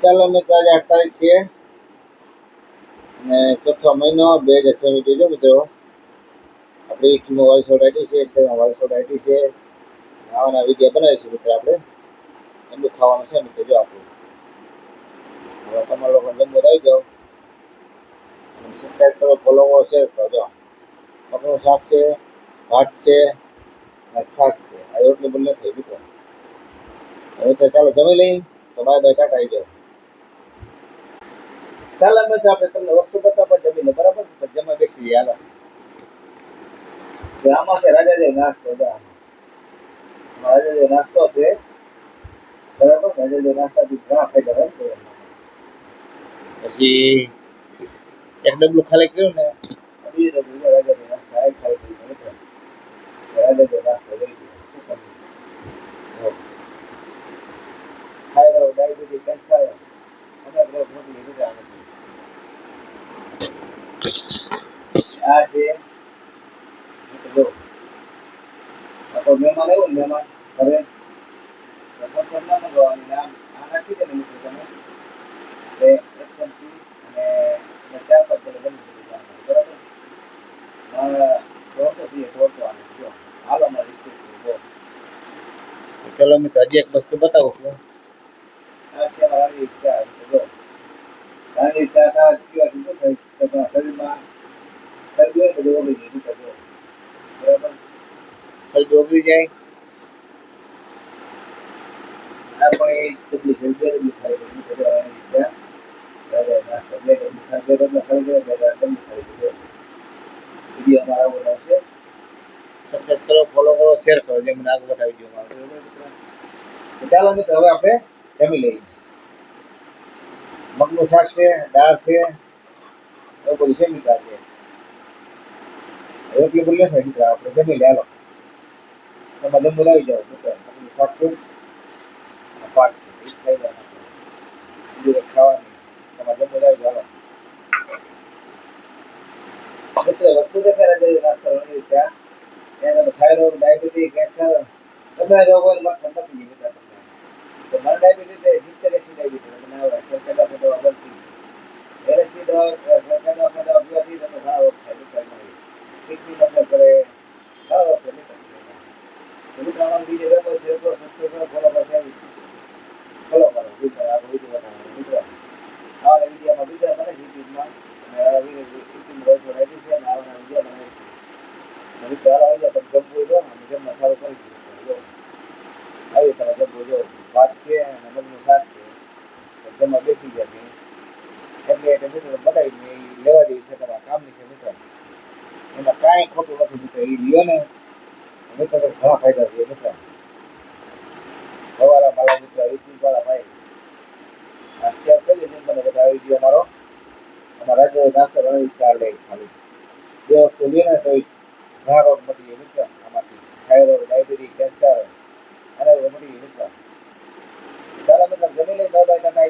ચાલો મિત્રો, આજે 8 તારીખ છે અને ચોથો મહિનો 2024 જો મિત્રો. આપણી ટીમમાં વાઇસોડ આઈટી છે, ઇન્સ્ટાગ્રામ વાઇસોડ આઈટી છે. આવાના વિડીયો બનાવીશું મિત્રો. આપણે એમનું ખાવાનું છે મિત્રો. જો આપણું હવે તમારા લોકો જમવા આવી જાઓ, સબસ્ક્રાઈબ કરો, ફોલો કરો, શેર કરો. જો મગનું શાક છે, ભાત છે અને છાશ છે. આ રોટલી બંને થઈ મિત્રો. હવે તો ચાલો જમી લઈ. તો બાય બાય, ટાટા આવી જાઓ. ચાલો મિત્રો, આપણે તમને વસ્તુ બતાવવા જમી લો, બરાબર? જમવા બેસી જાય. હાલો, આમાં છે રાજાદેવ નાસ્તો. રાજાદેવ નાસ્તો છે, બરાબર? રાજાદેવ નાસ્તાથી ઘણા ફાયદા હોય છે. પછી એક ડબલું ખાલી કર્યું ને, બીજું ડબલું રાજાદેવ નાસ્તા ખાલી કર્યું મિત્રો. રાજાદેવ નાસ્તો લઈ ગયો. થાઇરોઇડ, ડાયાબિટીસ, કેન્સર અનેક રોગ મોટી રીતે નથી. આ છે જો આપણો મહેમાન આવ્યો ને, મહેમાન ઘરે પસંદ ના મંગાવવાની નામ આ નાખી દે ને મિત્રો. તમે એક ચમચી અને 4-5 કિલો બની જશે, બરાબર? દોડતો થઈએ દોડતો આને જો હાલો અમારી રિસ્પેક્ટ જો. ચલો મિત્રો, હજી એક વસ્તુ બતાવું છું. આ છે રાણી ચા. જો રાણી ચા પીવાથી શું થાય? તમારા શરીરમાં શરદી હોય બધું ઓગળી જાય મિત્રો. જો બરાબર, શરદી ઓગળી જાય. આ પણ એ કેટલી શરદી થાય ચા. વિડીયો અમારા આવો આવશે. સબસ્ક્રાઈબ કરો, ફોલો કરો, શેર કરો, જે મને આગળ બતાવી દો. ચાલો મિત્રો, હવે આપણે જમી લઈએ. મગનું શાક છે, દાળ છે, એવું બધું છે મિત્રો. આજે રોટલી બોલી નથી મિત્રો. આપણે જમી લે. હાલો, તમે જમવા આવી જાઓ મિત્રો. મગનું શાક છે, ભાત છે, એ ખાઈ જાય. બીજું ખાવાની તમારે જમવા આવી જાઓ. મિત્રો વસ્તુ દેખાય છે નાસ્તો કરવાની ચા. એને થાઇરોઇડ, ડાયાબિટીસ, કેન્સર ગમે રોગ હોય એમાં ઠંડક નહીં મિત્રો. તો મને ડાયાબિટીસ 70-80 ડાયાબિટીસ મને આવે. સરકારના દવા બનતી એલસી દવા સરકારના દવા પીવાથી તમે ઘણા રોગ થાય મિત્રો. કિડની અસર કરે, ઘણા રોગ થાય મિત્રો. મિત્રો બીજે વેપાર છે તો સબસ્ક્રાઇબ ફોલો કરશે. ફોલો કરો મિત્રો. આ વિડીયો બનાવો મિત્રો. આવા વિડીયોમાં બીજા બને છે યુટ્યુબમાં. ભાત છે અને મગનું શાક છે. જમવા બેસી ગયા છે એટલે મિત્રો બતાવીને એ લેવા જેવી છે. તમારા કામની છે મિત્રો. એમાં કાંઈ ખોટું નથી મિત્રો. એ લ્યો ને મિત્રો તો ઘણા ફાયદા છે મિત્રો. સવારા મારા મિત્રો યુટ્યુબ વાળા ભાઈ શેર કરી દે મને બધા વિડીયો મારો. અમારા રાજ્ય નાસ્તો કરવાની ચાલે ખાલી બે વસ્તુ લે ને તો ઘણા રોગ મટી જાય મિત્રો. આમાંથી થાઇરોઇડ, ડાયાબિટીસ, કેન્સર અને મટી જાય મિત્રો. ચાલો મિત્રો, જમી લઈ. Bye bye, Tata.